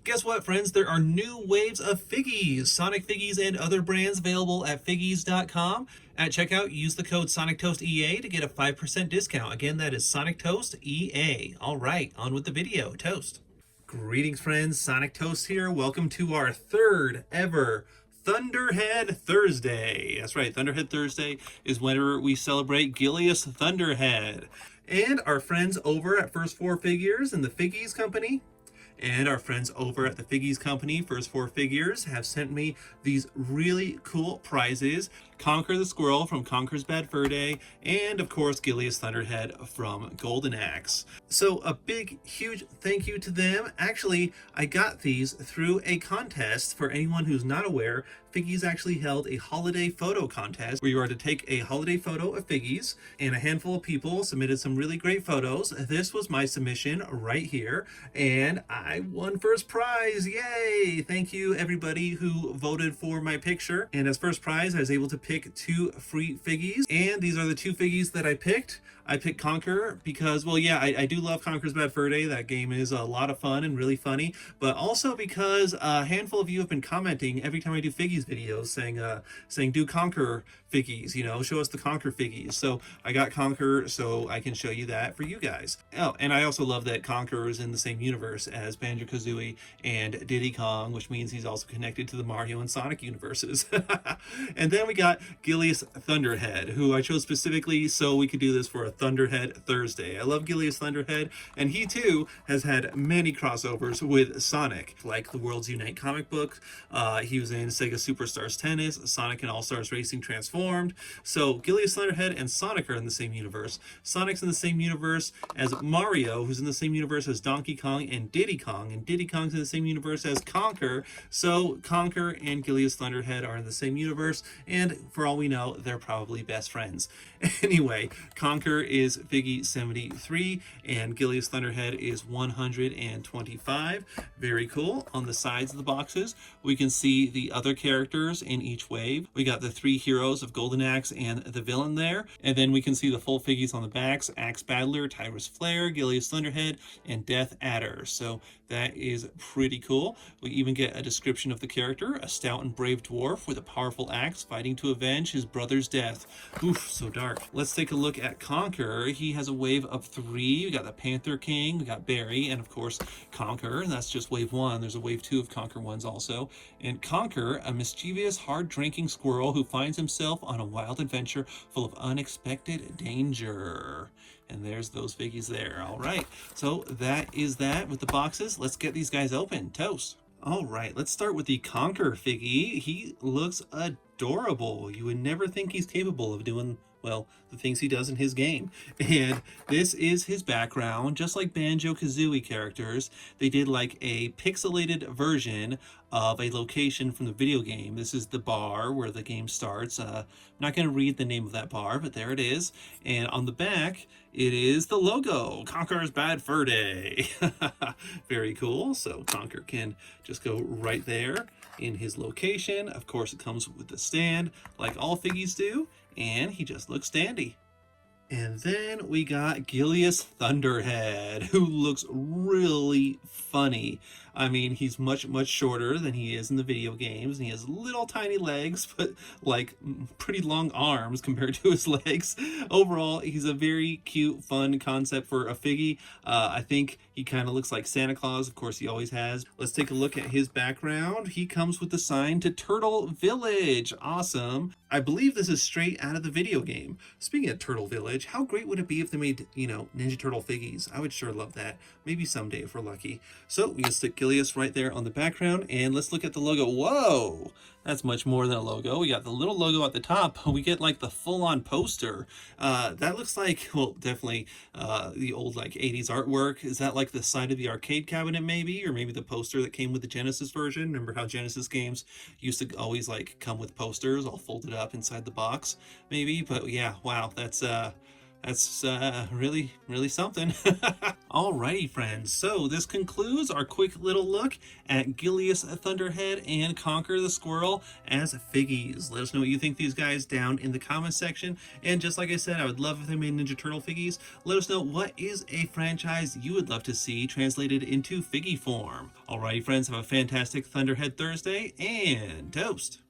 Guess what, friends? There are new waves of Figgies, Sonic Figgies and other brands available at FIGGYZ.com. At checkout, use the code sonictoastea to get a 5% discount. Again, that is sonictoastea. All right, on with the video. Toast. Greetings, friends. Sonic Toast here. Welcome to our third ever Thunderhead Thursday. That's right, Thunderhead Thursday is whenever we celebrate Gilius Thunderhead. And our friends over at First Four Figures and the Figgies Company and our friends over at the Figgies Company, First Four Figures, have sent me these really cool prizes. Conker the Squirrel from Conker's Bad Fur Day, and of course Gilius Thunderhead from Golden Axe. So a big, huge thank you to them. Actually, I got these through a contest. For anyone who's not aware, Figgies actually held a holiday photo contest where you are to take a holiday photo of Figgies, and a handful of people submitted some really great photos. This was my submission right here, and I won first prize. Yay! Thank you everybody who voted for my picture. And as first prize, I was able to pick 2 free Figgies, and these are the 2 Figgies that I picked. I picked Conker because, well, yeah, I do love Conker's Bad Fur Day. That game is a lot of fun and really funny, but also because a handful of you have been commenting every time I do Figgies videos saying do Conker Figgies, you know, show us the Conker Figgies. So I got Conker so I can show you that for you guys. Oh, and I also love that Conker is in the same universe as Banjo-Kazooie and Diddy Kong, which means he's also connected to the Mario and Sonic universes. And then we got Gilius Thunderhead, who I chose specifically so we could do this for a Thunderhead Thursday. I love Gilius Thunderhead, and he too has had many crossovers with Sonic, like the Worlds Unite comic book. He was in Sega Superstars Tennis, Sonic and All-Stars Racing Transformed. So Gilius Thunderhead and Sonic are in the same universe. Sonic's in the same universe as Mario, who's in the same universe as Donkey Kong and Diddy Kong Kong's in the same universe as Conker. So Conker and Gilius Thunderhead are in the same universe, and for all we know, they're probably best friends. Anyway, Conker is Figgy 73 and Gilius Thunderhead is 125. Very cool. On the sides of the boxes, we can see the other characters in each wave. We got the 3 heroes of Golden Axe and the villain there, and then we can see the full Figgies on the backs: Axe Battler, Tyrus Flare, Gilius Thunderhead, and Death Adder. So that is pretty cool. We even get a description of the character: a stout and brave dwarf with a powerful axe fighting to avenge his brother's death. Oof, so dark. Let's take a look at Conker. He has a wave of 3. We got the Panther King, we got Barry, and of course Conker. And that's just wave 1. There's a wave 2 of Conker ones also. And Conker, a mischievous, hard-drinking squirrel who finds himself on a wild adventure full of unexpected danger. And there's those Figgies there. All right, so that is that with the boxes. Let's get these guys open. Toast. All right, let's start with the Conker Figgy. He looks adorable. You would never think he's capable of doing, well, the things he does in his game. And this is his background. Just like Banjo-Kazooie characters, they did like a pixelated version of a location from the video game. This is the bar where the game starts. I'm not going to read the name of that bar, but there it is. And on the back, it is the logo, Conker's Bad Fur Day. Very cool. So Conker can just go right there in his location. Of course, it comes with the stand like all Figgies do, and he just looks dandy. And then we got Gilius Thunderhead, who looks really funny. I mean, he's much shorter than he is in the video games, and he has little tiny legs, but like pretty long arms compared to his legs. Overall, he's a very cute, fun concept for a Figgy. I think he kind of looks like Santa Claus. Of course, he always has. Let's take a look at his background. He comes with the sign to Turtle Village. Awesome. I believe this is straight out of the video game. Speaking of Turtle Village, how great would it be if they made, you know, Ninja Turtle Figgies? I would sure love that. Maybe someday if we're lucky. So we can stick Gilius right there on the background, and let's look at the logo. Whoa! That's much more than a logo. We got the little logo at the top. We get like the full-on poster. That looks like, well, definitely the old like 80s artwork. Is that like the side of the arcade cabinet maybe? Or maybe the poster that came with the Genesis version? Remember how Genesis games used to always like come with posters all folded up inside the box maybe? But yeah, wow, that's That's really, really something. Alrighty, friends. So this concludes our quick little look at Gilius Thunderhead and Conker the Squirrel as Figgies. Let us know what you think these guys down in the comments section. And just like I said, I would love if they made Ninja Turtle Figgies. Let us know what is a franchise you would love to see translated into Figgy form. Alrighty, friends. Have a fantastic Thunderhead Thursday and toast.